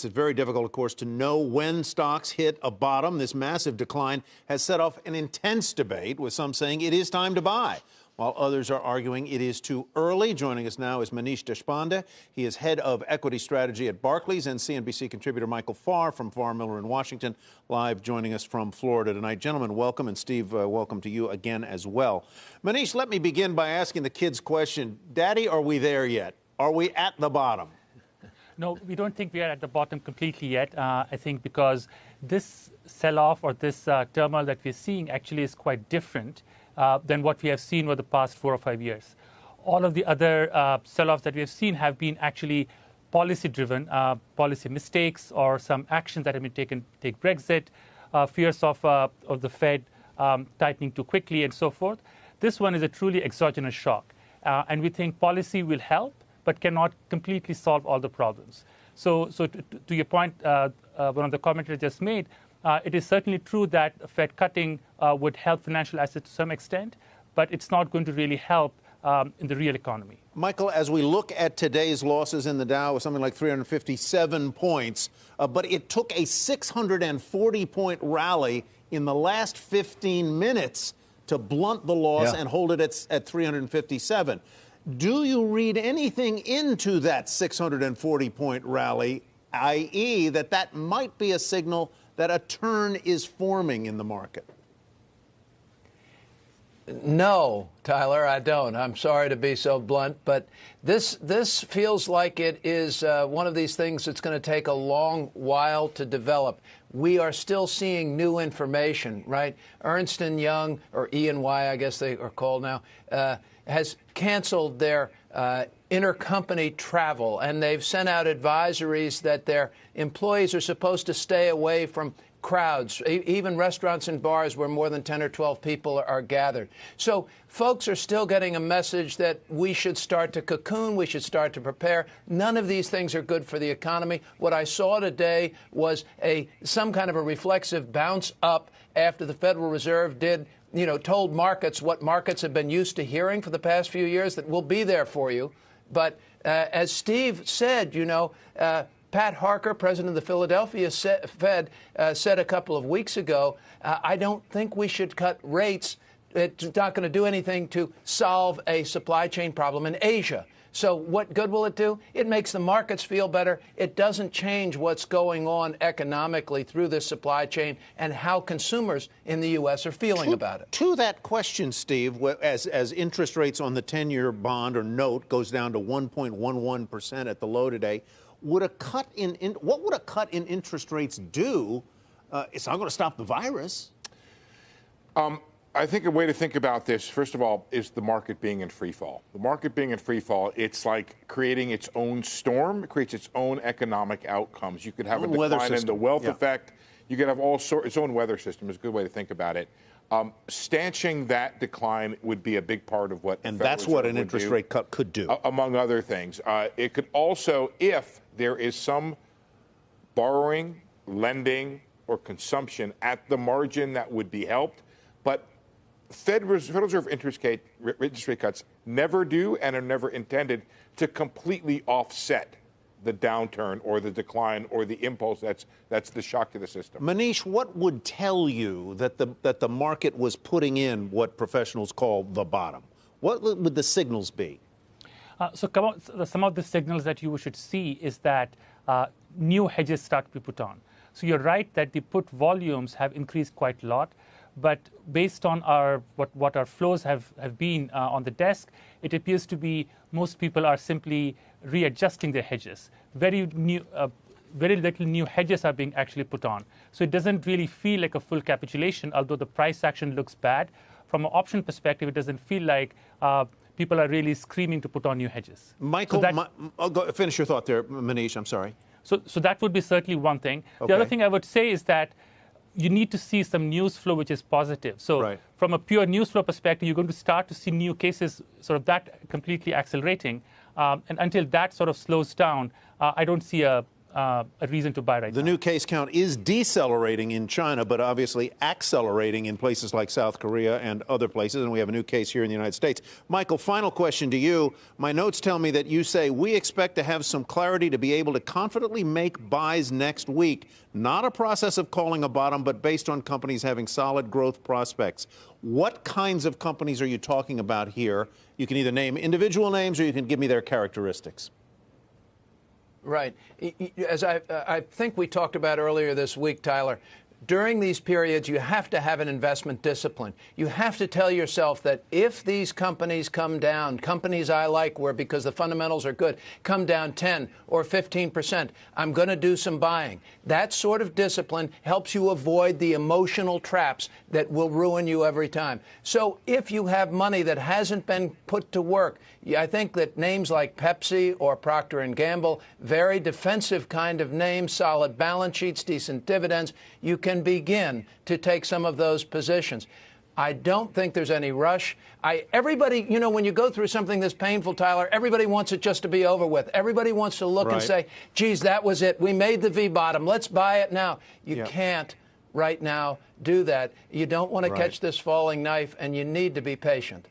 It's very difficult, of course, to know when stocks hit a bottom. This massive decline has set off an intense debate, with some saying it is time to buy, while others are arguing it is too early. Joining us now is Maneesh Deshpande. He is head of equity strategy at Barclays, and CNBC contributor Michael Farr from Farr Miller in Washington, live joining us from Florida tonight. Gentlemen, welcome, and Steve, welcome to you again as well. Maneesh, let me begin by asking the kids' question. Daddy, are we there yet? Are we at the bottom? No, we don't think we are at the bottom completely yet. I think because this sell-off or this turmoil that we're seeing actually is quite different than what we have seen over the past 4 or 5 years. All of the other sell-offs that we have seen have been actually policy-driven, policy mistakes or some actions that have been taken, take Brexit, fears of the Fed tightening too quickly and so forth. This one is a truly exogenous shock. And we think policy will help, but cannot completely solve all the problems. So to your point, one of the commentators just made, it is certainly true that Fed cutting would help financial assets to some extent, but it's not going to really help in the real economy. Michael, as we look at today's losses in the Dow, something like 357 points, but it took a 640-point rally in the last 15 minutes to blunt the loss and hold it at 357. Do you read anything into that 640-point rally, i.e. that might be a signal that a turn is forming in the market? No, Tyler, I don't. I'm sorry to be so blunt, but this feels like it is one of these things that's going to take a long while to develop. We are still seeing new information, right? Ernst & Young, or E&Y, I guess they are called now, has canceled their intercompany travel, and they've sent out advisories that their employees are supposed to stay away from crowds, even restaurants and bars where more than 10 or 12 people are gathered. So folks are still getting a message that we should start to cocoon, we should start to prepare. None of these things are good for the economy. What I saw today was some kind of a reflexive bounce up after the Federal Reserve told markets what markets have been used to hearing for the past few years, that we'll be there for you. But as Steve said, Pat Harker, president of the Philadelphia Fed, said a couple of weeks ago, I don't think we should cut rates. It's not going to do anything to solve a supply chain problem in Asia. So what good will it do? It makes the markets feel better. It doesn't change what's going on economically through this supply chain and how consumers in the U.S. are feeling about it. To that question, Steve, as interest rates on the 10-year bond or note goes down to 1.11% at the low today, what would a cut in interest rates do? It's not going to stop the virus. I think a way to think about this, first of all, is the market being in free fall. The market being in free fall, it's like creating its own storm. It creates its own economic outcomes. You could have a decline in the wealth effect. You could have its own weather system is a good way to think about it. Stanching that decline would be a big part of what and that's what an interest rate cut could do. Among other things. It could also, if there is some borrowing, lending, or consumption at the margin, that would be helped. But Federal Reserve interest rate cuts never do and are never intended to completely offset the downturn or the decline or the impulse that's the shock to the system. Maneesh, what would tell you that the market was putting in what professionals call the bottom? What would the signals be? Some of the signals that you should see is that new hedges start to be put on. So you're right that the put volumes have increased quite a lot. But based on what our flows have been on the desk, it appears to be most people are simply readjusting their hedges. Very little new hedges are being actually put on. So it doesn't really feel like a full capitulation, although the price action looks bad. From an option perspective, it doesn't feel like people are really screaming to put on new hedges. Michael, finish your thought there, Maneesh. I'm sorry. So that would be certainly one thing. Okay. The other thing I would say is that you need to see some news flow which is positive. So from a pure news flow perspective, you're going to start to see new cases, sort of that completely accelerating. And until that sort of slows down, I don't see a a reason to buy right now. The new case count is decelerating in China, but obviously accelerating in places like South Korea and other places. And we have a new case here in the United States. Michael, final question to you. My notes tell me that you say we expect to have some clarity to be able to confidently make buys next week. Not a process of calling a bottom, but based on companies having solid growth prospects. What kinds of companies are you talking about here? You can either name individual names or you can give me their characteristics. Right. As I think we talked about earlier this week, Tyler, during these periods, you have to have an investment discipline. You have to tell yourself that if these companies come down, companies I like where because the fundamentals are good, come down 10 or 15%, I'm going to do some buying. That sort of discipline helps you avoid the emotional traps that will ruin you every time. So if you have money that hasn't been put to work, I think that names like Pepsi or Procter & Gamble, very defensive kind of names, solid balance sheets, decent dividends, you can begin to take some of those positions. I don't think there's any rush. Everybody, you know, when you go through something this painful, Tyler, everybody wants it just to be over with. Everybody wants to look and say, geez, that was it. We made the V bottom. Let's buy it now. You can't right now do that. You don't want to catch this falling knife, and you need to be patient.